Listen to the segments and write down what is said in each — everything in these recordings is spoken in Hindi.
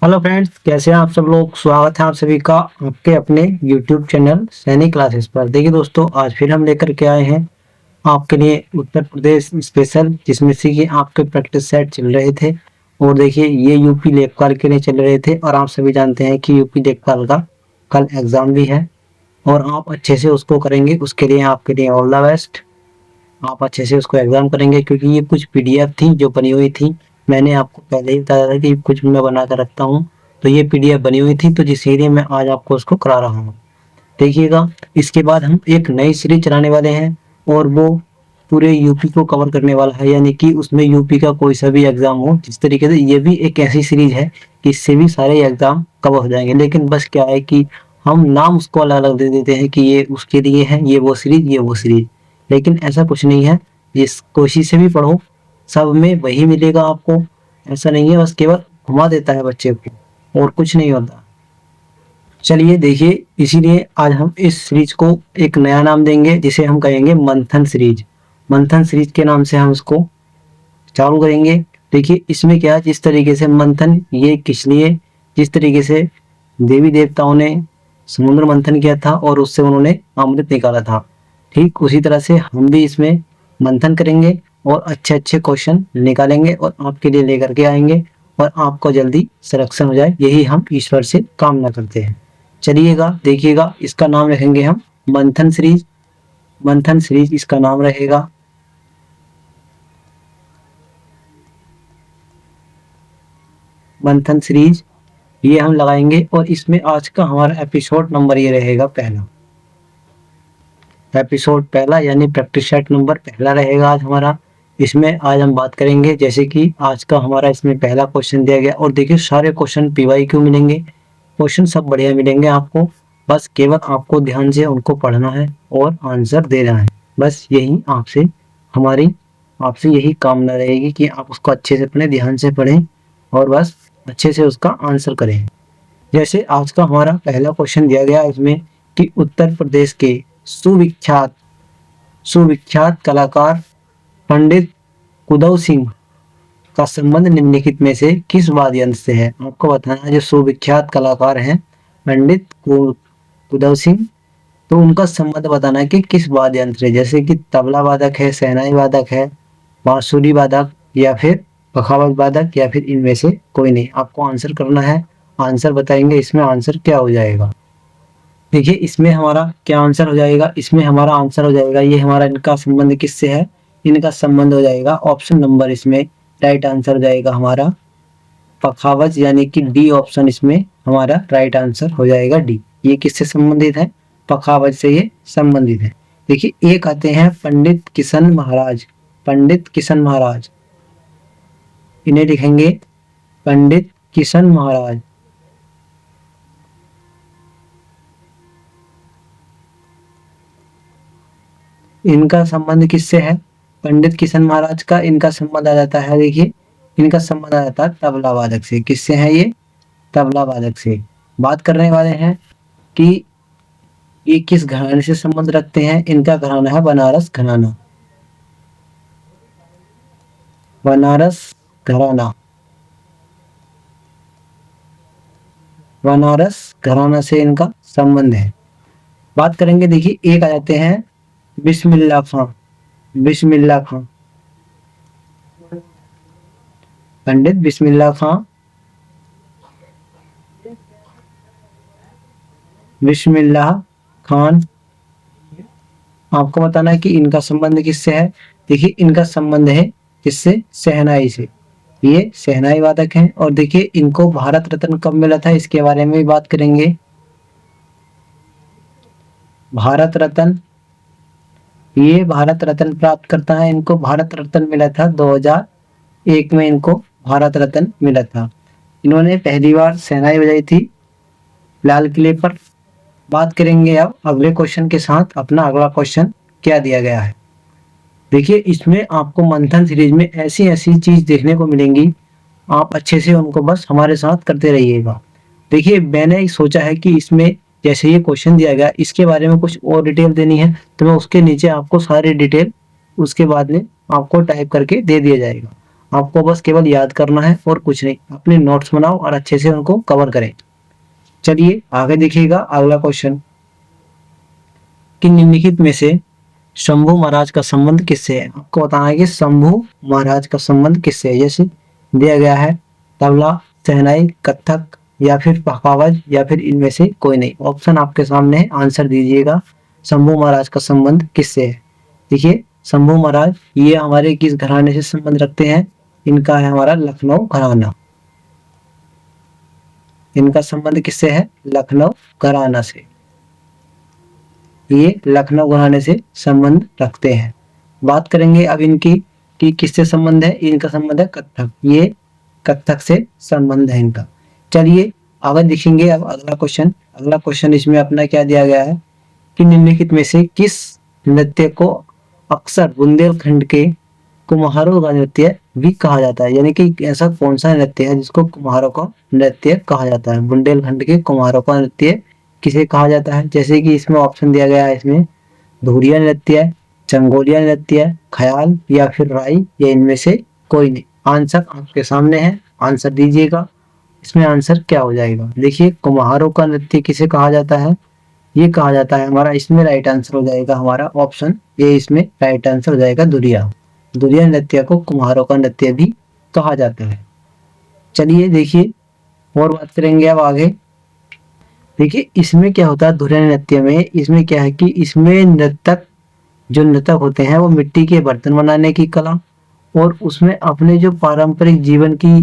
हेलो फ्रेंड्स, कैसे हैं आप सब लोग। स्वागत है आप सभी का आपके अपने यूट्यूब चैनल सैनिक क्लासेस पर। देखिए दोस्तों, आज फिर हम लेकर के आए हैं आपके लिए उत्तर प्रदेश स्पेशल, जिसमें से कि आपके प्रैक्टिस सेट चल रहे थे। और देखिए, ये यूपी लेखपाल के लिए चल रहे थे और आप सभी जानते हैं कि यूपी लेखपाल का कल एग्जाम भी है और आप अच्छे से उसको करेंगे। उसके लिए आपके लिए ऑल द बेस्ट। आप अच्छे से उसको एग्जाम करेंगे, क्योंकि ये कुछ पीडीएफ थी जो बनी हुई थी। मैंने आपको पहले ही बताया था कि कुछ मैं बना कर रखता हूँ, तो ये पीडीएफ बनी हुई थी, तो इसीलिए मैं आज आपको उसको करा रहा हूँ। देखिएगा, इसके बाद हम एक नई सीरीज चलाने वाले हैं और वो पूरे यूपी को कवर करने वाला है, यानी कि उसमें यूपी का कोई सा भी एग्जाम हो। जिस तरीके से ये भी एक ऐसी सीरीज है कि इससे भी सारे एग्जाम कवर हो जाएंगे, लेकिन बस क्या है कि हम नाम उसको अलग अलग दे देते हैं कि ये उसके लिए है, ये वो सीरीज, ये वो सीरीज। लेकिन ऐसा कुछ नहीं है। जिस कोशिश से भी पढ़ो, सब में वही मिलेगा आपको। ऐसा नहीं है, बस केवल घुमा देता है बच्चे को और कुछ नहीं होता। चलिए देखिए, इसीलिए आज हम इस सीरीज को एक नया नाम देंगे, जिसे हम कहेंगे मंथन सीरीज। मंथन सीरीज के नाम से हम इसको चालू करेंगे। देखिए, इसमें क्या है, जिस तरीके से मंथन ये किस लिए, जिस तरीके से देवी देवताओं ने समुद्र मंथन किया था और उससे उन्होंने अमृत निकाला था, ठीक उसी तरह से हम भी इसमें मंथन करेंगे और अच्छे अच्छे क्वेश्चन निकालेंगे और आपके लिए लेकर के आएंगे और आपको जल्दी सिलेक्शन हो जाए, यही हम ईश्वर से कामना करते हैं। चलिएगा, देखिएगा, इसका नाम रखेंगे हम मंथन सीरीज। मंथन सीरीज इसका नाम रहेगा। मंथन सीरीज ये हम लगाएंगे और इसमें आज का हमारा एपिसोड नंबर ये रहेगा पहला। एपिसोड पहला यानी प्रैक्टिस सेट नंबर पहला रहेगा आज हमारा। इसमें आज हम बात करेंगे, जैसे कि आज का हमारा इसमें पहला क्वेश्चन दिया गया और देखिए सारे क्वेश्चन पीवाईक्यू मिलेंगे। क्वेश्चन सब बढ़िया मिलेंगे आपको, बस केवल आपको ध्यान से उनको पढ़ना है और आंसर देना है। बस यही आपसे हमारी आपसे यही कामना रहेगी कि आप उसको अच्छे से पढ़ें, ध्यान से पढ़ें और बस अच्छे से उसका आंसर करें। जैसे आज का हमारा पहला क्वेश्चन दिया गया इसमें कि उत्तर प्रदेश के सुविख्यात सुविख्यात कलाकार पंडित कुदव सिंह का संबंध निम्नलिखित में से किस वाद्य यंत्र से है। आपको बताना है, जो सुविख्यात कलाकार हैं पंडित कुदव सिंह, तो उनका संबंध बताना है कि किस वाद्य यंत्र है। जैसे कि तबला वादक है, शहनाई वादक है, बांसुरी वादक या फिर पखावज वादक, या फिर इनमें से कोई नहीं। आपको आंसर करना है, आंसर बताएंगे इसमें आंसर क्या हो जाएगा। देखिए, इसमें हमारा क्या आंसर हो जाएगा, इसमें हमारा आंसर हो जाएगा, ये हमारा इनका संबंध किससे है, इनका संबंध हो जाएगा ऑप्शन नंबर, इसमें राइट आंसर हो जाएगा हमारा पखावज, यानी कि डी ऑप्शन इसमें हमारा राइट आंसर हो जाएगा डी। ये किससे संबंधित है, पखावज से ये संबंधित है। देखिए, एक आते हैं पंडित किशन महाराज। पंडित किशन महाराज, इन्हें लिखेंगे पंडित किशन महाराज। इनका संबंध किससे है, पंडित किशन महाराज का इनका संबंध आ जाता है। देखिए, इनका संबंध आ जाता है तबला वादक से। किससे है ये, तबला वादक से। बात करने वाले हैं कि ये किस घराने से संबंध रखते हैं। इनका घराना है बनारस घराना। बनारस घराना, बनारस घराना से इनका संबंध है। बात करेंगे, देखिए एक आ जाते हैं बिस्मिल्लाह खां। बिस्मिल्लाह खां, पंडित बिस्मिल्लाह खां, बिस्मिल्लाह खान। आपको बताना है कि इनका संबंध किससे है। देखिए, इनका संबंध है किससे, शहनाई से। ये शहनाई वादक हैं और देखिए इनको भारत रत्न कब मिला था, इसके बारे में भी बात करेंगे। भारत रत्न, ये भारत रत्न प्राप्त करता है, इनको भारत रत्न मिला था 2001 में, इनको भारत रत्न मिला था। इन्होंने पहली बार शहनाई बजाई थी लाल किले पर। बात करेंगे अब अगले क्वेश्चन के साथ। अपना अगला क्वेश्चन क्या दिया गया है। देखिए, इसमें आपको मंथन सीरीज में ऐसी ऐसी चीज देखने को मिलेंगी, आप अच्छे से उनको बस हमारे साथ करते रहिएगा। देखिए, मैंने सोचा है कि इसमें जैसे ये क्वेश्चन दिया गया, इसके बारे में कुछ और डिटेल देनी है, तो मैं उसके नीचे आपको सारी डिटेल उसके बाद में आपको टाइप करके दे दिया जाएगा। आपको बस केवल याद करना है और कुछ नहीं। अपने नोट्स बनाओ और अच्छे से उनको कवर करें। चलिए आगे देखिएगा अगला क्वेश्चन, कि निम्नलिखित में से शंभू महाराज का संबंध किससे है। आपको बताना है कि शंभू महाराज का संबंध किससे है। जैसे दिया गया है तबला, शहनाई, कथक या फिर पखावज या फिर इनमें से कोई नहीं। ऑप्शन आपके सामने है, आंसर दीजिएगा। शंभू महाराज का संबंध किससे है। देखिए शंभू महाराज ये हमारे किस घराने से संबंध रखते हैं। इनका है हमारा लखनऊ घराना। इनका संबंध किससे है, लखनऊ घराना से। ये लखनऊ घराने से संबंध रखते हैं। बात करेंगे अब इनकी कि किससे संबंध है। इनका संबंध है कथक। ये कथक से संबंध है इनका। चलिए आगे देखेंगे अब अगला क्वेश्चन। अगला क्वेश्चन इसमें अपना क्या दिया गया है कि निम्नलिखित में से किस नृत्य को अक्सर बुंदेलखंड के कुम्हारों का नृत्य भी कहा जाता है। यानी कि ऐसा कौन सा नृत्य है जिसको कुम्हारों का नृत्य कहा जाता है। बुंदेलखंड के कुम्हारों का नृत्य किसे कहा जाता है। जैसे कि इसमें ऑप्शन दिया गया है, इसमें धुरिया नृत्य, चंगोलिया नृत्य, ख्याल या फिर राई या इनमें से कोई नहीं। आंसर आपके सामने है, आंसर दीजिएगा। इसमें आंसर क्या हो जाएगा। देखिए कुम्हारों का नृत्य किसे कहा जाता है, ये कहा जाता है हमारा, इसमें राइट आंसर हो जाएगा हमारा ऑप्शन ए। इसमें राइट आंसर हो जाएगा दुरिया। दुरिया नृत्य को कुम्हारों का नृत्य भी कहा जाता है। चलिए देखिए और बात करेंगे अब आगे। देखिए इसमें क्या होता है धुरिया नृत्य में, इसमें क्या है कि इसमें नृतक जो नृतक होते हैं वो मिट्टी के बर्तन बनाने की कला और उसमें अपने जो पारंपरिक जीवन की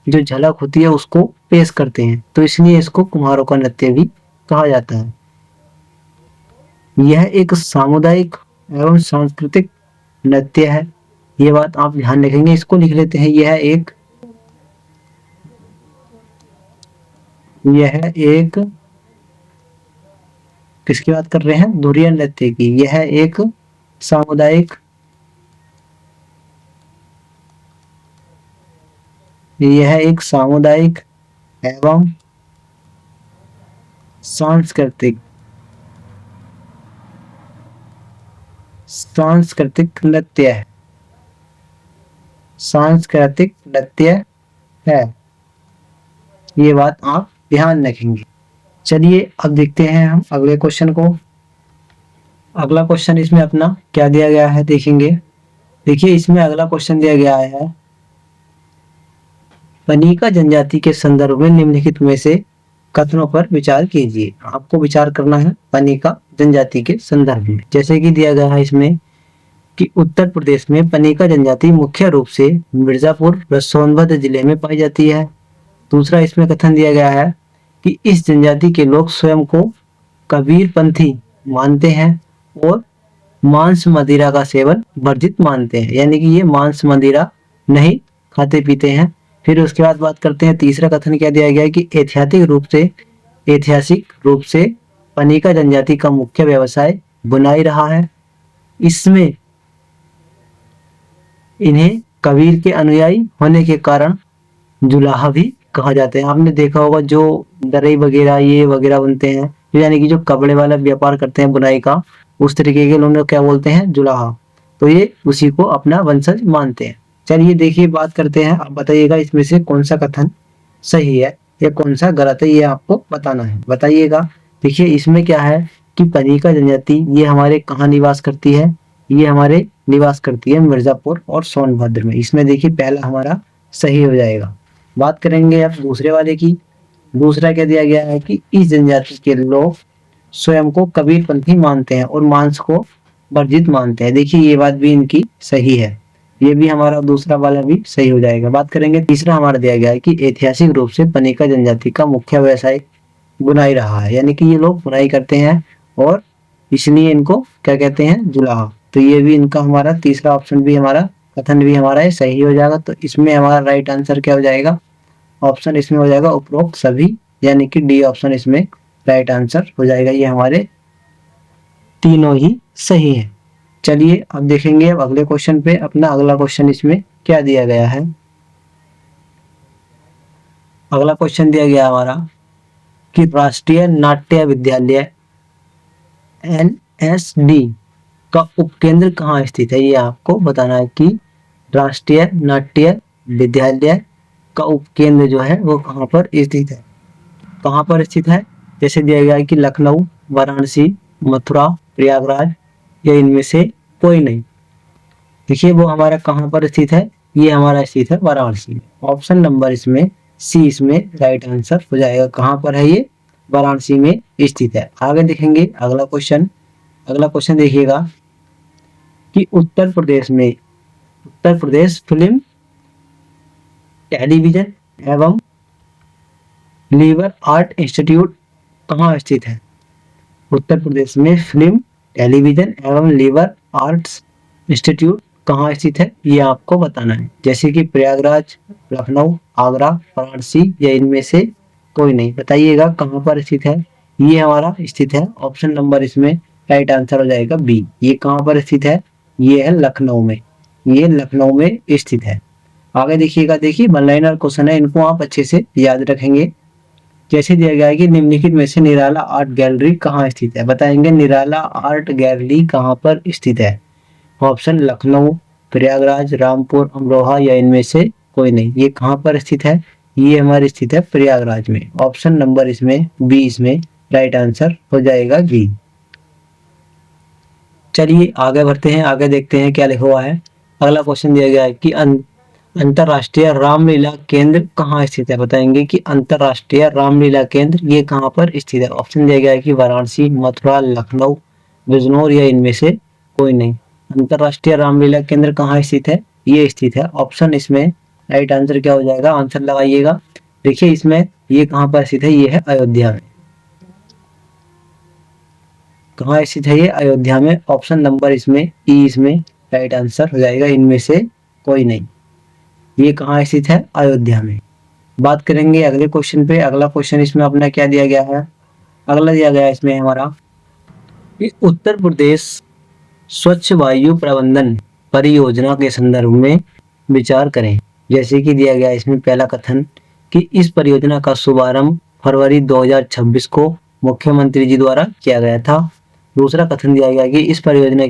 जो झलक होती है उसको पेश करते हैं, तो इसलिए इसको कुम्हारों का नृत्य भी कहा जाता है। यह एक सामुदायिक एवं सांस्कृतिक नृत्य है। ये बात आप ध्यान रखेंगे, इसको लिख लेते हैं। यह एक किसकी बात कर रहे हैं, धुरिया नृत्य की। यह एक सामुदायिक एवं सांस्कृतिक नृत्य है। सांस्कृतिक नृत्य है, ये बात आप ध्यान रखेंगे। चलिए अब देखते हैं हम अगले क्वेश्चन को। अगला क्वेश्चन इसमें अपना क्या दिया गया है देखेंगे। देखिए इसमें अगला क्वेश्चन दिया गया है, पनीका जनजाति के संदर्भ में निम्नलिखित में से कथनों पर विचार कीजिए। आपको विचार करना है पनीका जनजाति के संदर्भ में। जैसे कि दिया गया है इसमें कि उत्तर प्रदेश में पनीका जनजाति मुख्य रूप से मिर्जापुर व सोनभद्र जिले में पाई जाती है। दूसरा इसमें कथन दिया गया है कि इस जनजाति के लोग स्वयं को कबीरपंथी मानते हैं और मांस मदिरा का सेवन वर्जित मानते हैं, यानी कि ये मांस मदिरा नहीं खाते पीते हैं। फिर उसके बाद बात करते हैं, तीसरा कथन क्या दिया गया है कि ऐतिहासिक रूप से पनीका जनजाति का मुख्य व्यवसाय बुनाई रहा है। इसमें इन्हें कबीर के अनुयायी होने के कारण जुलाहा भी कहा जाता है। आपने देखा होगा जो दरई वगैरह ये वगैरह बनते हैं, यानी कि जो कपड़े वाला व्यापार करते हैं बुनाई का, उस तरीके के लोग क्या बोलते हैं, जुलाहा। तो ये उसी को अपना वंशज मानते हैं। चलिए देखिए बात करते हैं, आप बताइएगा इसमें से कौन सा कथन सही है या कौन सा गलत है, ये आपको बताना है, बताइएगा। देखिए इसमें क्या है कि पनीका जनजाति ये हमारे कहाँ निवास करती है, ये हमारे निवास करती है मिर्जापुर और सोनभद्र में। इसमें देखिए पहला हमारा सही हो जाएगा। बात करेंगे अब दूसरे वाले की। दूसरा क्या दिया गया है कि इस जनजाति के लोग स्वयं को कबीरपंथी मानते हैं और मांस को वर्जित मानते हैं। देखिए ये बात भी इनकी सही है, ये भी हमारा दूसरा वाला भी सही हो जाएगा। बात करेंगे तीसरा हमारा दिया गया है कि ऐतिहासिक रूप से पनीका जनजाति का मुख्य व्यवसाय बुनाई रहा है, यानी कि ये लोग बुनाई करते हैं और इसलिए इनको क्या कहते हैं, जुलाहा। तो ये भी इनका हमारा तीसरा ऑप्शन भी हमारा कथन भी हमारा सही हो जाएगा। तो इसमें हमारा राइट आंसर क्या हो जाएगा, ऑप्शन इसमें हो जाएगा उपरोक्त सभी, यानी कि डी ऑप्शन इसमें राइट आंसर हो जाएगा। ये हमारे तीनों ही सही है। चलिए अब देखेंगे अब अगले क्वेश्चन पे। अपना अगला क्वेश्चन इसमें क्या दिया गया है। अगला क्वेश्चन दिया गया हमारा कि राष्ट्रीय नाट्य विद्यालय NSD का उपकेंद्र कहाँ स्थित है। ये आपको बताना है कि राष्ट्रीय नाट्य विद्यालय का उपकेंद्र जो है वो कहाँ पर स्थित है? कहाँ पर स्थित है? जैसे दिया गया है कि लखनऊ, वाराणसी, मथुरा, प्रयागराज या इनमें से कोई नहीं। देखिए वो हमारा कहाँ पर स्थित है? ये हमारा स्थित है वाराणसी में। ऑप्शन नंबर इसमें सी इसमें राइट आंसर हो जाएगा। कहाँ पर है ये? वाराणसी में स्थित है। आगे देखेंगे अगला क्वेश्चन। अगला क्वेश्चन देखिएगा कि उत्तर प्रदेश फिल्म, टेलीविजन एवं लिबर आर्ट इंस्टीट्यूट कहाँ स्थित है? उत्तर प्रदेश में फिल्म, टेलीविजन एवं लिबर आर्ट्स इंस्टीट्यूट कहाँ स्थित है? ये आपको बताना है। जैसे कि प्रयागराज, लखनऊ, आगरा, वाराणसी या इनमें से कोई नहीं। बताइएगा कहाँ पर स्थित है? ये हमारा स्थित है। ऑप्शन नंबर इसमें राइट आंसर हो जाएगा बी। ये कहाँ पर स्थित है? ये है लखनऊ में। ये लखनऊ में स्थित है। आगे देखिएगा, देखिए वन लाइनर क्वेश्चन है, इनको आप अच्छे से याद रखेंगे। जैसे दिया गया है कि निम्नलिखित में से निराला आर्ट गैलरी कहाँ स्थित है? बताएंगे निराला आर्ट गैलरी कहाँ पर स्थित है? ऑप्शन लखनऊ, प्रयागराज, रामपुर, अमरोहा या इनमें से कोई नहीं। ये कहाँ पर स्थित है? ये हमारी स्थित है प्रयागराज में। ऑप्शन नंबर इसमें बी इसमें राइट आंसर हो जाएगा बी। चलिए आगे बढ़ते हैं, आगे देखते हैं क्या लिखा हुआ है। अगला क्वेश्चन दिया गया है कि अंतरराष्ट्रीय रामलीला केंद्र कहाँ स्थित है? बताएंगे कि अंतरराष्ट्रीय रामलीला केंद्र ये कहाँ पर स्थित है? ऑप्शन दिया गया है कि वाराणसी, मथुरा, लखनऊ, बिजनौर या इनमें से कोई नहीं। अंतरराष्ट्रीय रामलीला केंद्र कहाँ स्थित है? ये स्थित है। ऑप्शन इसमें राइट आंसर क्या हो जाएगा? आंसर लगाइएगा। देखिए इसमें ये कहाँ पर स्थित है? ये है अयोध्या में। कहाँ स्थित है ये? अयोध्या में। ऑप्शन नंबर इसमें ई इसमें राइट आंसर हो जाएगा। इनमें से कोई नहीं। ये कहाँ स्थित है? अयोध्या में। बात करेंगे अगले क्वेश्चन पे। अगला क्वेश्चन इसमें अपना क्या दिया गया है? अगला दिया गया है इसमें हमारा कि उत्तर प्रदेश स्वच्छ वायु प्रबंधन परियोजना के संदर्भ में विचार करें। जैसे कि दिया गया है इसमें पहला कथन कि इस परियोजना का शुभारंभ फरवरी 2026 को मुख्यमंत्री जी द्वारा किया गया था। दूसरा कथन दिया गया कि इस परियोजना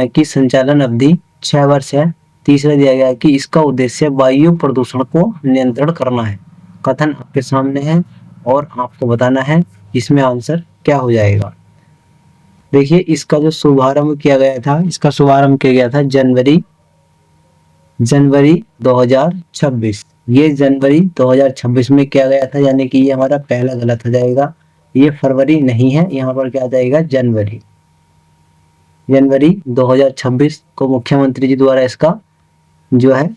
की संचालन अवधि 6 वर्ष है। तीसरा दिया गया कि इसका उद्देश्य वायु प्रदूषण को नियंत्रण करना है। कथन आपके सामने है और आपको बताना है इसमें आंसर क्या हो जाएगा। देखिए इसका जो शुभारंभ किया गया था, इसका शुभारंभ किया गया था जनवरी 2026। ये जनवरी 2026 में किया गया था, यानी कि ये हमारा पहला गलत हो जाएगा। ये फरवरी नहीं है, यहाँ पर क्या आ जाएगा? जनवरी 2026 को मुख्यमंत्री जी द्वारा इसका जो है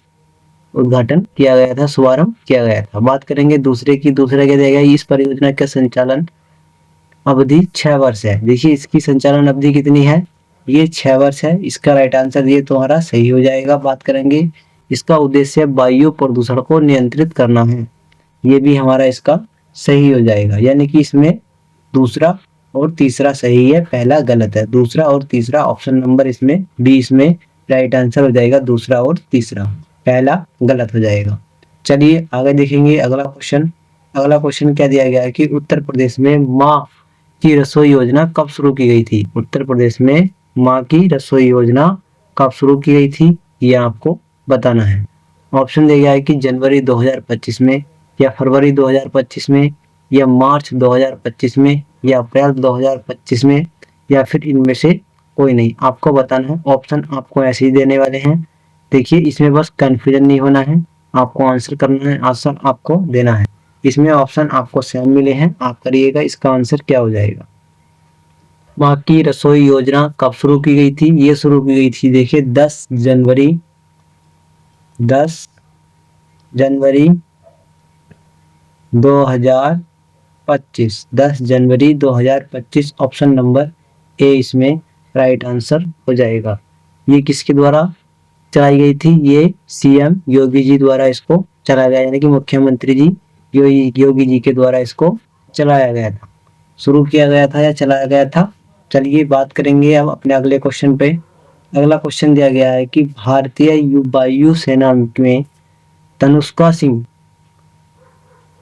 उद्घाटन किया गया था, शुभारंभ किया गया था। बात करेंगे दूसरे की। दूसरा क्या देगा? इस परियोजना का संचालन अवधि 6 वर्ष है। देखिए इसकी संचालन अवधि कितनी है? ये 6 वर्ष है। इसका राइट आंसर ये तुम्हारा सही हो जाएगा। बात करेंगे इसका उद्देश्य वायु प्रदूषण को नियंत्रित करना है। ये भी हमारा इसका सही हो जाएगा, यानी कि इसमें दूसरा और तीसरा सही है, पहला गलत है। दूसरा और तीसरा ऑप्शन नंबर इसमें बी इसमें राइट आंसर हो जाएगा। दूसरा और तीसरा, पहला गलत हो जाएगा। चलिए आगे देखेंगे अगला क्वेश्चन। अगला क्वेश्चन क्या दिया गया है कि उत्तर प्रदेश में माँ की रसोई योजना कब शुरू की गई थी? उत्तर प्रदेश में माँ की रसोई योजना कब शुरू की गई थी? ये आपको बताना है। ऑप्शन दिया गया है कि जनवरी 2025 में या फरवरी 2025 में या मार्च 2025 में या अप्रैल 2025 में या फिर इनमें से कोई नहीं। आपको बताना है। ऑप्शन आपको ऐसे ही देने वाले हैं। देखिए इसमें बस कंफ्यूजन नहीं होना है, आपको आंसर करना है, आंसर आपको देना है। इसमें ऑप्शन आपको सेम मिले हैं, आप करिएगा इसका आंसर क्या हो जाएगा। माँ की रसोई योजना कब शुरू की गई थी? ये शुरू की गई थी देखिए 10 जनवरी 2025। 10 जनवरी 2025 ऑप्शन नंबर ए इसमें राइट आंसर हो जाएगा। ये किसके द्वारा चलाई गई थी? ये सीएम योगी जी द्वारा इसको चलाया गया, यानी कि मुख्यमंत्री जी योगी जी के द्वारा इसको चलाया गया था। शुरू किया गया था या चलाया गया था। चलिए बात करेंगे अब अपने अगले क्वेश्चन पे। अगला क्वेश्चन दिया गया है कि भारतीय वायु सेना में तनुष्का सिंह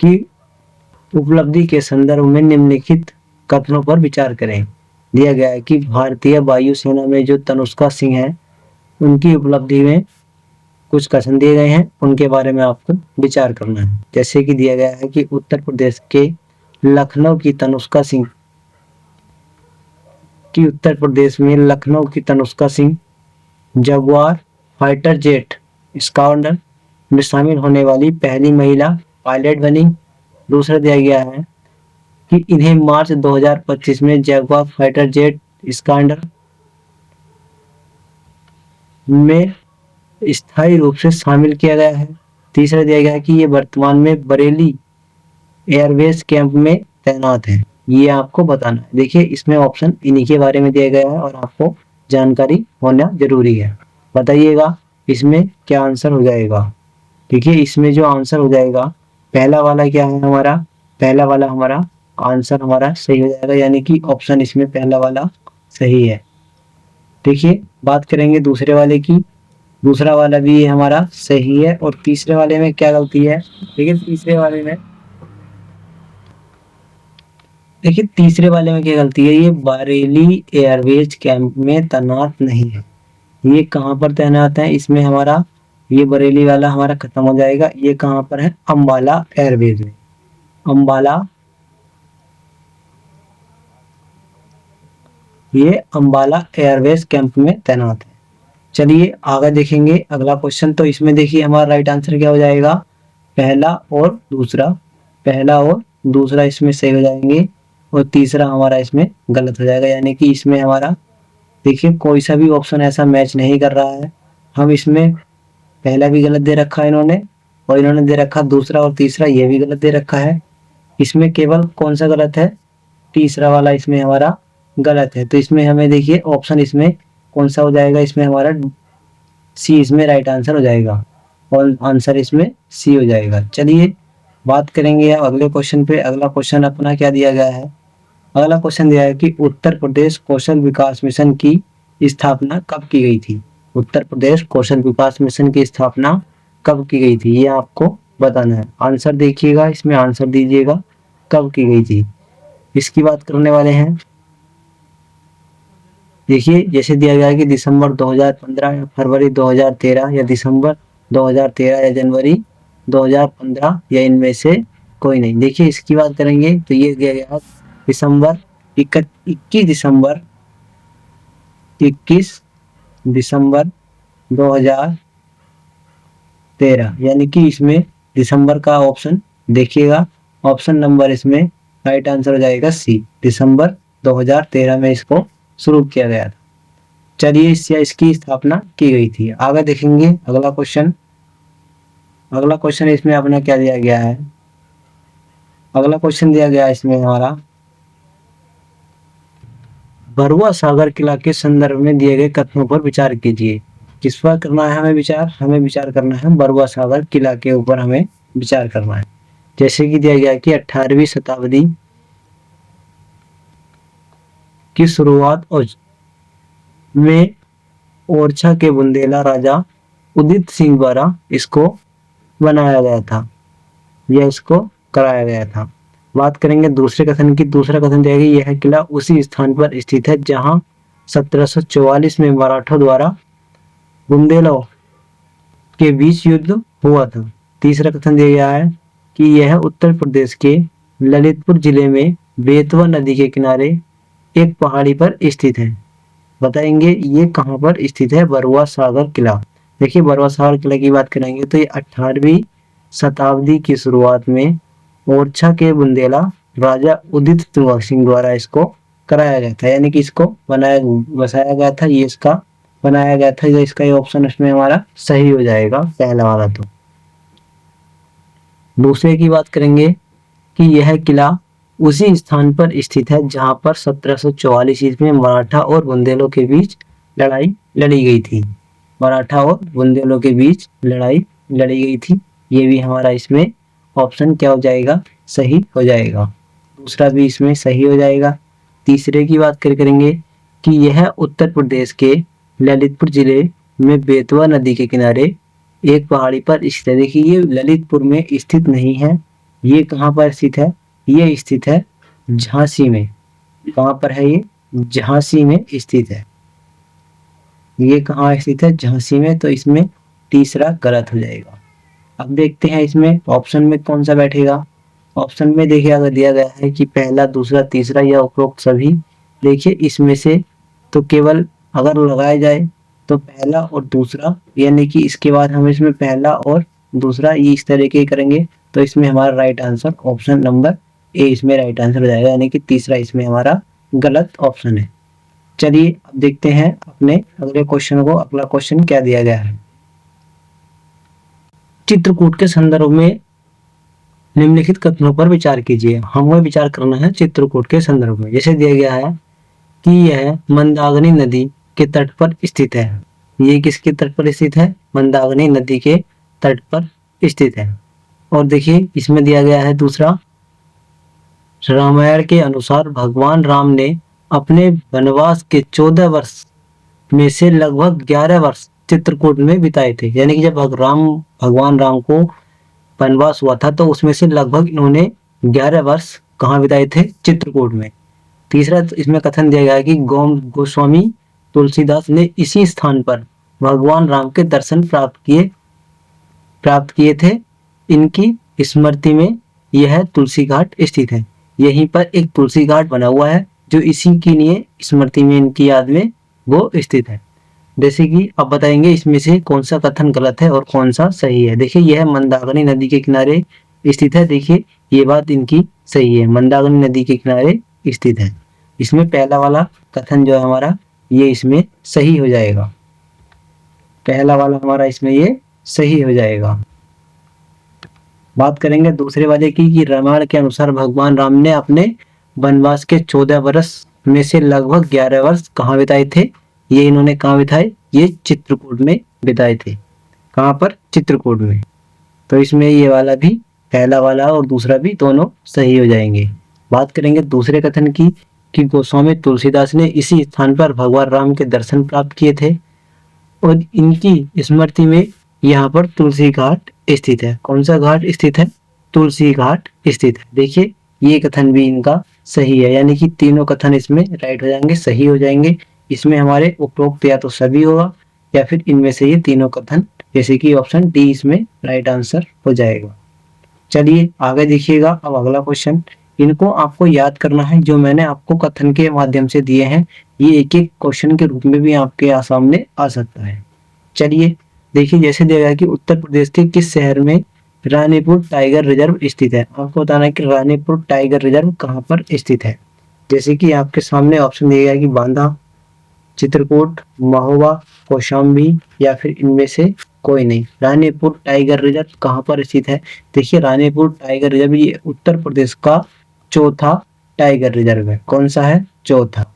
की उपलब्धि के संदर्भ में निम्नलिखित कथनों पर विचार करें। दिया गया है कि भारतीय वायु सेना में जो तनुष्का सिंह है उनकी उपलब्धि में कुछ क्वेश्चन दिए गए हैं, उनके बारे में आपको विचार करना है। जैसे कि दिया गया है कि उत्तर प्रदेश के लखनऊ की तनुष्का सिंह कि उत्तर प्रदेश में लखनऊ की Tanushka Singh Jaguar fighter jet squadron में शामिल होने वाली पहली महिला पायलट बनी। दूसरा दिया गया है कि इन्हें मार्च 2025 में जगुआर फाइटर जेट स्क्वाड्रन में स्थायी रूप से शामिल किया गया है। तीसरा दिया गया है कि ये वर्तमान में बरेली एयरबेस कैंप में तैनात है। ये आपको बताना है। देखिए इसमें ऑप्शन इन्हीं के बारे में दिया गया है और आपको जानकारी होना जरूरी है। बताइएगा इसमें क्या आंसर हो जाएगा। देखिए इसमें जो आंसर हो जाएगा पहला वाला क्या है हमारा, पहला वाला हमारा आंसर हमारा सही हो जाएगा, यानी कि ऑप्शन इसमें पहला वाला सही है। देखिए बात करेंगे दूसरे वाले की, दूसरा वाला भी ये हमारा सही है। और तीसरे वाले में क्या गलती है, देखिए तीसरे वाले में क्या गलती है, ये बरेली एयरबेस कैंप में तैनात नहीं है। ये कहाँ पर तैनात है, इसमें हमारा ये बरेली वाला हमारा खत्म हो जाएगा। ये कहाँ पर है, अंबाला एयरबेस में, अंबाला, ये अंबाला एयरबेस कैंप में तैनात है। चलिए आगे देखेंगे अगला क्वेश्चन। तो इसमें देखिए हमारा राइट आंसर क्या हो जाएगा, पहला और दूसरा, पहला और दूसरा इसमें सही हो जाएंगे और तीसरा हमारा इसमें गलत हो जाएगा। यानी कि इसमें हमारा देखिए कोई सा भी ऑप्शन ऐसा मैच नहीं कर रहा है। हम इसमें पहला भी गलत दे रखा है इन्होंने, और इन्होंने दे रखा दूसरा और तीसरा ये भी गलत दे रखा है। इसमें केवल कौन सा गलत है, तीसरा वाला इसमें हमारा गलत है। तो इसमें हमें देखिए ऑप्शन इसमें कौन सा हो जाएगा, इसमें हमारा सी इसमें राइट आंसर हो जाएगा और आंसर इसमें सी हो जाएगा। चलिए बात करेंगे अगले क्वेश्चन पे। अगला क्वेश्चन अपना क्या दिया गया है, अगला क्वेश्चन दिया है कि उत्तर प्रदेश कौशल विकास मिशन की स्थापना कब की गई थी। उत्तर प्रदेश कौशल विकास मिशन की स्थापना कब की गई थी, ये आपको बताना है। आंसर देखिएगा, इसमें आंसर दीजिएगा कब की गई थी, इसकी बात करने वाले हैं। देखिए जैसे दिया गया है कि दिसंबर 2015 या फरवरी 2013 या दिसंबर 2013 या जनवरी 2015 या इनमें से कोई नहीं। देखिए इसकी बात करेंगे तो ये दिया गया दिसंबर 21 दिसंबर 21 दिसंबर 2013, यानी कि इसमें दिसंबर का ऑप्शन देखिएगा, ऑप्शन नंबर इसमें राइट आंसर हो जाएगा सी, दिसंबर 2013 में इसको शुरू किया गया था। चलिए इसकी स्थापना की गई थी। आगे देखेंगे अगला क्वेश्चन। अगला क्वेश्चन इसमें अपना क्या दिया गया है, अगला क्वेश्चन दिया गया है इसमें हमारा बरुआ सागर किला के संदर्भ में दिए गए कथनों पर विचार कीजिए। किस पर करना है हमें विचार, हमें विचार करना है बरुआ सागर किला के ऊपर हमें विचार करना है। जैसे कि दिया गया कि 18वीं शताब्दी की शुरुआत में ओरछा के बुंदेला राजा उदित सिंह द्वारा इसको बनाया गया था या इसको कराया गया था। बात करेंगे दूसरे कथन की। दूसरा कथन दिया गया यह किला उसी स्थान पर स्थित है जहां 1744 में मराठों द्वारा बुंदेलों के बीच युद्ध हुआ था। तीसरा कथन दिया गया है कि यह उत्तर प्रदेश के ललितपुर जिले में बेतवा नदी के किनारे एक पहाड़ी पर स्थित है। बताएंगे ये कहाँ पर स्थित है, बरुआ सागर किला। देखिए बरुआ सागर किला की बात करेंगे तो ये 18वीं शताब्दी की शुरुआत में ओरछा के बुंदेला राजा उदित सिंह द्वारा इसको कराया गया था, यानी कि इसको बसाया गया था, ये इसका बनाया गया था। इसका ये ऑप्शन इसमें हमारा सही हो जाएगा पहला वाला। तो दूसरे की बात करेंगे कि यह किला उसी स्थान पर स्थित है जहां पर 1744 ईस्वी में मराठा और बुंदेलों के बीच लड़ाई लड़ी गई थी। मराठा और बुंदेलों के बीच लड़ाई लड़ी गई थी। ये भी हमारा इसमें ऑप्शन क्या हो जाएगा, सही हो जाएगा। दूसरा भी इसमें सही हो जाएगा। तीसरे की बात करेंगे कि यह उत्तर प्रदेश के ललितपुर जिले में बेतवा नदी के किनारे एक पहाड़ी पर स्थित है। देखिए ये ललितपुर में स्थित नहीं है, ये कहाँ पर स्थित है, ये स्थित है झांसी में। कहाँ पर है ये, झांसी में स्थित है। ये कहाँ स्थित है? झांसी में। तो इसमें तीसरा गलत हो जाएगा। अब देखते हैं इसमें ऑप्शन में कौन सा बैठेगा। ऑप्शन में देखिए अगर दिया गया है कि पहला, दूसरा, तीसरा या उपरोक्त सभी, देखिए इसमें से तो केवल अगर लगाया जाए तो पहला और दूसरा, यानी कि इसके बाद हम इसमें पहला और दूसरा ये इस तरीके ही करेंगे। तो इसमें हमारा right answer option number A इसमें राइट आंसर हो जाएगा, यानी कि तीसरा इसमें हमारा गलत ऑप्शन है। चलिए अब देखते हैं अपने अगले क्वेश्चन को। अगला क्वेश्चन क्या दिया गया है। चित्रकूट के संदर्भ में निम्नलिखित कथनों पर विचार कीजिए। हमें विचार करना है चित्रकूट के संदर्भ में। जैसे दिया गया है कि यह मंदाकिनी नदी के तट पर स्थित है। ये किसके तट पर स्थित है? मंदाकिनी नदी के तट पर स्थित है। और देखिए इसमें दिया गया है दूसरा, रामायण के अनुसार भगवान राम ने अपने वनवास के 14 वर्ष में से लगभग 11 वर्ष चित्रकूट में बिताए थे। यानी कि जब भगवान राम को वनवास हुआ था तो उसमें से लगभग इन्होंने 11 वर्ष कहाँ बिताए थे? चित्रकूट में। तीसरा इसमें कथन दिया गया है कि गोस्वामी तुलसीदास ने इसी स्थान पर भगवान राम के दर्शन प्राप्त किए थे। इनकी स्मृति में यह तुलसी घाट स्थित है। यहीं पर एक तुलसी घाट बना हुआ है जो इसी की लिए स्मृति में, इनकी याद में वो स्थित है। जैसे कि अब बताएंगे इसमें से कौन सा कथन गलत है और कौन सा सही है। देखिए यह मंदाकिनी नदी के किनारे स्थित है। देखिए ये बात इनकी सही है, मंदाकिनी नदी के किनारे स्थित है। इसमें पहला वाला कथन जो है हमारा, ये इसमें सही हो जाएगा। पहला वाला हमारा इसमें ये सही हो जाएगा। बात करेंगे दूसरे वाले की कि रामायण के अनुसार भगवान राम ने अपने वनवास के 14 वर्ष में से लगभग 11 वर्ष कहाँ बिताए थे? ये इन्होंने कहाँ बिताए? ये चित्रकूट में बिताए थे। कहाँ पर? चित्रकूट में। तो इसमें ये वाला भी, पहला वाला और दूसरा भी दोनों सही हो जाएंगे। बात करेंगे दूसरे कथन की कि गोस्वामी तुलसीदास ने इसी स्थान पर भगवान राम के दर्शन प्राप्त किए थे और इनकी स्मृति में यहाँ पर तुलसी घाट स्थित है। कौन सा घाट स्थित है? तुलसी घाट स्थित है। देखिए ये कथन भी इनका सही है, यानी कि तीनों कथन इसमें राइट हो जाएंगे, सही हो जाएंगे। इसमें हमारे उपरोक्त या तो सभी होगा या फिर इनमें से ये तीनों कथन, जैसे कि ऑप्शन डी इसमें राइट आंसर हो जाएगा। चलिए आगे देखिएगा। अब अगला क्वेश्चन, इनको आपको याद करना है जो मैंने आपको कथन के माध्यम से दिए हैं। ये एक एक क्वेश्चन के रूप में भी आपके सामने आ सकता है। चलिए देखिए, जैसे दिया गया कि उत्तर प्रदेश के किस शहर में रानीपुर टाइगर रिजर्व स्थित है। आपको बताना है कि रानीपुर टाइगर रिजर्व कहाँ पर स्थित है। जैसे कि आपके सामने ऑप्शन दिया गया कि बांदा, चित्रकूट, महोबा, कौशाम्बी या फिर इनमें से कोई नहीं। रानीपुर टाइगर रिजर्व कहाँ पर स्थित है? देखिए रानीपुर टाइगर रिजर्व ये उत्तर प्रदेश का चौथा टाइगर रिजर्व है। कौन सा है? चौथा,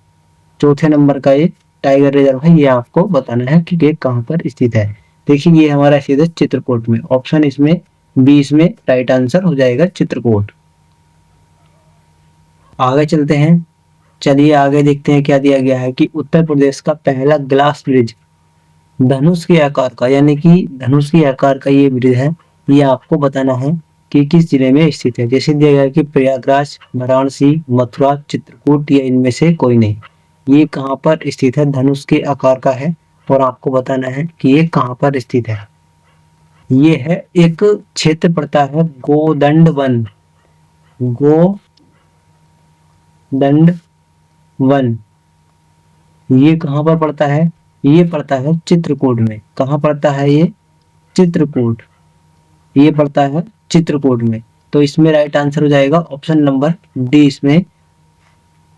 चौथे नंबर का ये टाइगर रिजर्व है। ये आपको बताना है कि ये कहाँ पर स्थित है। देखिए ये हमारा स्थित है चित्रकूट में। ऑप्शन इसमें बी इसमें राइट आंसर हो जाएगा, चित्रकूट। आगे चलते हैं। चलिए आगे देखते हैं क्या दिया गया है कि उत्तर प्रदेश का पहला ग्लास ब्रिज धनुष के आकार का, यानी कि धनुष के आकार का ये ब्रिज है। ये आपको बताना है कि किस जिले में स्थित है। जैसे दिया गया कि प्रयागराज, वाराणसी, मथुरा, चित्रकूट या इनमें से कोई नहीं। ये कहाँ पर स्थित है? धनुष के आकार का है और आपको बताना है कि ये कहाँ पर स्थित है। ये है एक क्षेत्र पड़ता है गोदंड वन, गोदंड वन। ये कहाँ पर पड़ता है? ये पड़ता है चित्रकूट में। कहाँ पड़ता है ये? चित्रकूट। ये पड़ता है चित्रकूट में। तो इसमें राइट आंसर हो जाएगा ऑप्शन नंबर डी। इसमें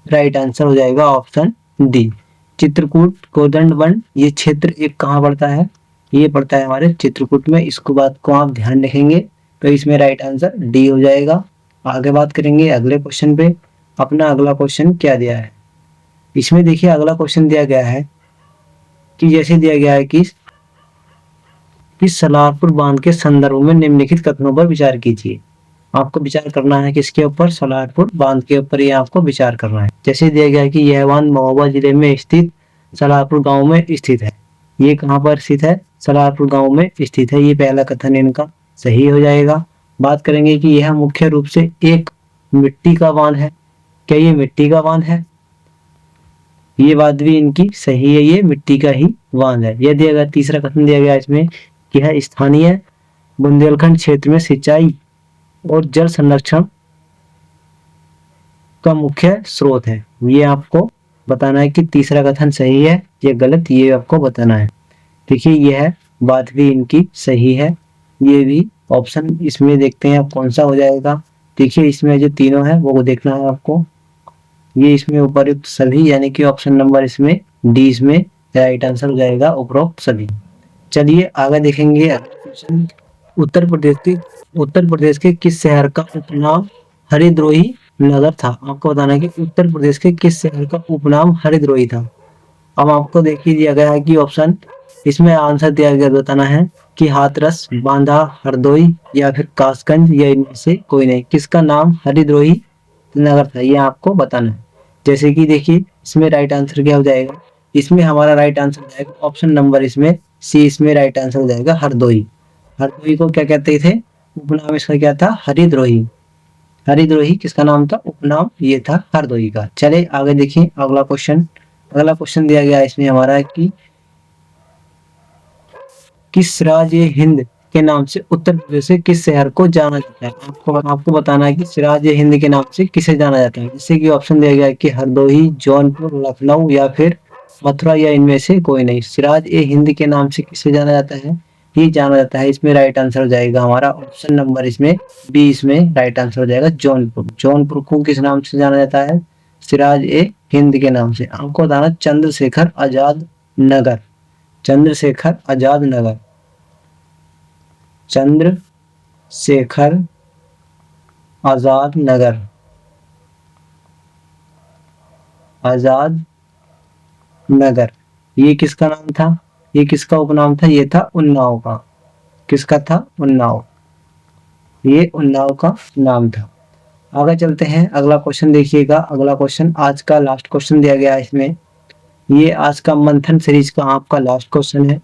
राइट आंसर हो जाएगा ऑप्शन डी, चित्रकूट गोदंड वन। ये क्षेत्र एक कहाँ पड़ता है? ये पड़ता है हमारे चित्रकूट में। इसको बात को आप ध्यान रखेंगे तो इसमें राइट आंसर डी हो जाएगा। आगे बात करेंगे अगले क्वेश्चन पे। अपना अगला क्वेश्चन क्या दिया है इसमें? देखिए अगला क्वेश्चन दिया गया है कि जैसे दिया गया है कि सलारपुर बांध के संदर्भ में निम्नलिखित कथनों पर विचार कीजिए। आपको विचार करना है किसके ऊपर? सलारपुर बांध के ऊपर ये आपको विचार करना है। जैसे दिया गया है कि यह बांध महोबा जिले में स्थित सलारपुर गांव में स्थित है। ये कहाँ पर स्थित है? सलारपुर गांव में स्थित है। ये पहला कथन इनका सही हो जाएगा। बात करेंगे कि यह मुख्य रूप से एक मिट्टी का बांध है। क्या ये मिट्टी का बांध है? ये बात भी इनकी सही है, ये मिट्टी का ही बांध है। यह दिया गया तीसरा कथन दिया गया इसमें कि है स्थानीय बुंदेलखंड क्षेत्र में सिंचाई और जल संरक्षण का मुख्य स्रोत है। ये आपको बताना है कि तीसरा कथन सही है या गलत, ये आपको बताना है। देखिए यह बात भी इनकी सही है। ये भी ऑप्शन इसमें देखते हैं अब कौन सा हो जाएगा। देखिए इसमें जो तीनों है वो देखना है आपको। ये इसमें उपयुक्त सभी यानी कि ऑप्शन नंबर इसमें डी इसमें राइट आंसर हो जाएगा, उपरोक्त सभी। चलिए आगे देखेंगे क्वेश्चन। उत्तर प्रदेश के किस शहर का उपनाम हरिद्रोही नगर था? आपको बताना है कि उत्तर प्रदेश के किस शहर का उपनाम हरिद्रोही था। अब आपको देखिए दिया गया है कि ऑप्शन, इसमें आंसर दिया गया बताना है कि हाथरस, बांदा, हरदोई या फिर कासगंज या इनमें से कोई नहीं। किसका नाम हरिद्रोही नगर था ये आपको बताना है। जैसे कि देखिए इसमें राइट आंसर क्या हो जाएगा, इसमें हमारा राइट आंसर हो जाएगा ऑप्शन नंबर इसमें सी, इसमें राइट आंसर हो जाएगा हरदोई। हरदोई को क्या कहते थे, उपनाम इसका क्या था, हरिद्रोही। हरिद्रोही किसका नाम था, उपनाम ये था हरदोई का। चले आगे देखिए अगला क्वेश्चन। अगला क्वेश्चन दिया गया इसमें हमारा है कि किस राज्य हिंद के नाम से उत्तर प्रदेश के किस शहर को जाना जाता है? आपको बताना है कि सिराज ए हिंद के नाम से किसे जाना जाता है। जैसे कि ऑप्शन दिया गया है कि हरदोई, जौनपुर, लखनऊ या फिर मथुरा या इनमें से कोई नहीं। सिराज ए हिंद के नाम से किसे जाना जाता है, ये जाना जाता है। इसमें राइट आंसर हो जाएगा हमारा ऑप्शन नंबर इसमें बी, इसमें राइट आंसर हो जाएगा जौनपुर। जौनपुर को किस नाम से जाना जाता है, सिराज ए हिंद के नाम से। आपको बताना चंद्रशेखर आजाद नगर, चंद्रशेखर आजाद नगर, चंद्रशेखर आजाद नगर, आजाद नगर। ये किसका नाम था, ये किसका उपनाम था, ये था उन्नाव का। किसका था, उन्नाव, ये उन्नाव का नाम था। आगे चलते हैं, अगला क्वेश्चन देखिएगा। अगला क्वेश्चन आज का लास्ट क्वेश्चन दिया गया है इसमें। ये आज का मंथन सीरीज का आपका लास्ट क्वेश्चन है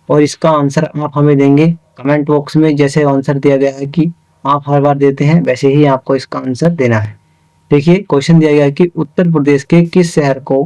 और इसका आंसर आप हमें देंगे कमेंट बॉक्स में। जैसे आंसर दिया गया है कि आप हर बार देते हैं वैसे ही आपको इसका आंसर देना है। देखिए क्वेश्चन दिया गया है कि उत्तर प्रदेश के किस शहर को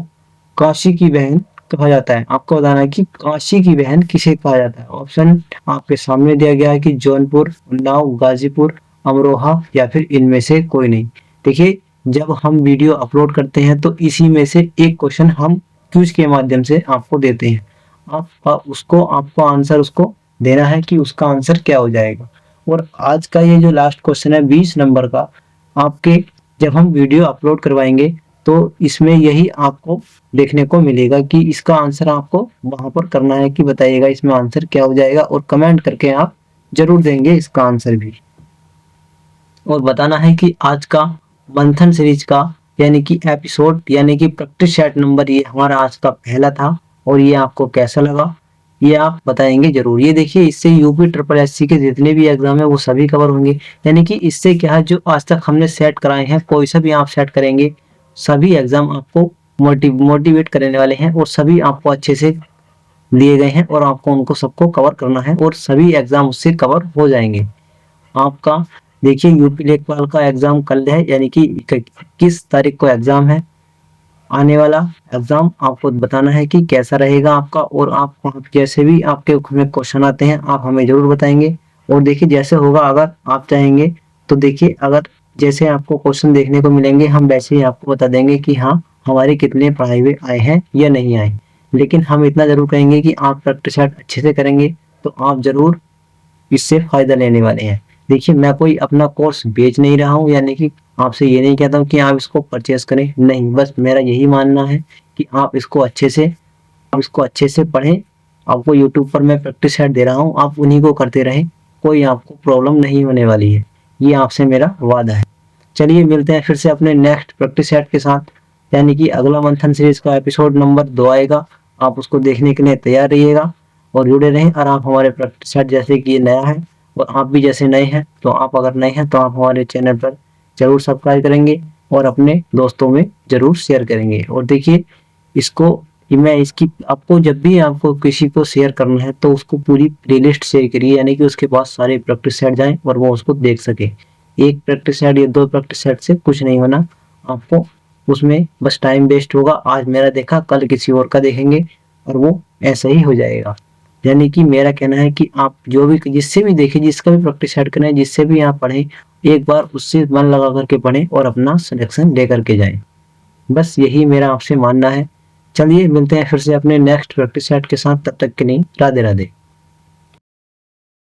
काशी की बहन कहा जाता है। आपको बताना है कि काशी की बहन किसे कहा जाता है। ऑप्शन आपके सामने दिया गया है कि जौनपुर, उन्नाव, गाजीपुर, अमरोहा या फिर इनमें से कोई नहीं। देखिए जब हम वीडियो अपलोड करते हैं तो इसी में से एक क्वेश्चन हम क्विज के माध्यम से आपको देते हैं। आप उसको आपको आंसर उसको देना है कि उसका आंसर क्या हो जाएगा। और आज का ये जो लास्ट क्वेश्चन है 20 नंबर का, आपके जब हम वीडियो अपलोड करवाएंगे तो इसमें यही आपको देखने को मिलेगा कि इसका आंसर आपको वहां पर करना है कि बताइएगा इसमें आंसर क्या हो जाएगा। और कमेंट करके आप जरूर देंगे इसका आंसर भी। और बताना है कि आज का मंथन सीरीज का यानी कि एपिसोड यानी कि प्रैक्टिस सेट नंबर ये हमारा आज का पहला था और ये आपको कैसा लगा ये आप बताएंगे जरूर। ये देखिए इससे यूपी ट्रिपल एससी के जितने भी एग्जाम है वो सभी कवर होंगे। यानी कि इससे क्या है, जो आज तक हमने सेट कराए हैं कोई सा भी आप सेट करेंगे सभी एग्जाम आपको मोटिवेट करने वाले हैं और सभी आपको अच्छे से दिए गए हैं और आपको उनको सबको कवर करना है और सभी एग्जाम उससे कवर हो जाएंगे। आपका देखिए यूपी लेखपाल का एग्जाम कल है यानी कि 21 तारीख को एग्जाम है। आने वाला एग्जाम आपको बताना है कि कैसा रहेगा आपका। और आप जैसे भी आपके में क्वेश्चन आते हैं आप हमें जरूर बताएंगे। और देखिए जैसे होगा अगर आप चाहेंगे तो देखिए अगर जैसे आपको क्वेश्चन देखने को मिलेंगे हम वैसे ही आपको बता देंगे कि हाँ हमारे कितने पढ़ाई हुए आए हैं या नहीं आए। लेकिन हम इतना जरूर कहेंगे कि आप प्रैक्टिस अच्छे से करेंगे तो आप जरूर इससे फायदा लेने वाले हैं। देखिए मैं कोई अपना कोर्स बेच नहीं रहा हूँ यानी कि आपसे ये नहीं कहता हूँ कि आप इसको परचेस करें, नहीं, बस मेरा यही मानना है कि आप इसको अच्छे से पढ़ें। आपको यूट्यूब पर मैं प्रैक्टिस सेट दे रहा हूँ, आप उन्हीं को करते रहें, कोई आपको प्रॉब्लम नहीं होने वाली है, ये आपसे मेरा वादा है। चलिए मिलते हैं फिर से अपने नेक्स्ट प्रैक्टिस सेट के साथ, यानी कि अगला मंथन सीरीज का एपिसोड नंबर 2 आएगा। आप उसको देखने के लिए तैयार रहिएगा और जुड़े रहें। और आप हमारे प्रैक्टिस सेट जैसे कि ये नया है और आप भी जैसे नए हैं तो आप अगर नए हैं तो आप हमारे चैनल पर जरूर सब्सक्राइब करेंगे और अपने दोस्तों में जरूर शेयर करेंगे। और देखिए इसको मैं इसकी आपको जब भी आपको किसी को शेयर करना है तो उसको पूरी प्लेलिस्ट शेयर करिए, यानी कि उसके पास सारे प्रैक्टिस सेट जाएं और वो उसको देख सके। एक प्रैक्टिस सेट या 2 प्रैक्टिस सेट से कुछ नहीं होना, आपको उसमें बस टाइम वेस्ट होगा। आज मेरा देखा, कल किसी और का देखेंगे और वो ऐसा ही हो जाएगा। यानी कि मेरा कहना है कि आप जो भी जिससे भी देखें, जिसका भी प्रैक्टिस ऐड करें, जिससे भी आप पढ़ें, एक बार उससे मन लगा करके पढ़ें और अपना सिलेक्शन ले करके जाएं। बस यही मेरा आपसे मानना है। चलिए मिलते हैं फिर से अपने नेक्स्ट प्रैक्टिस सेट के साथ, तब तक के लिए राधे राधे।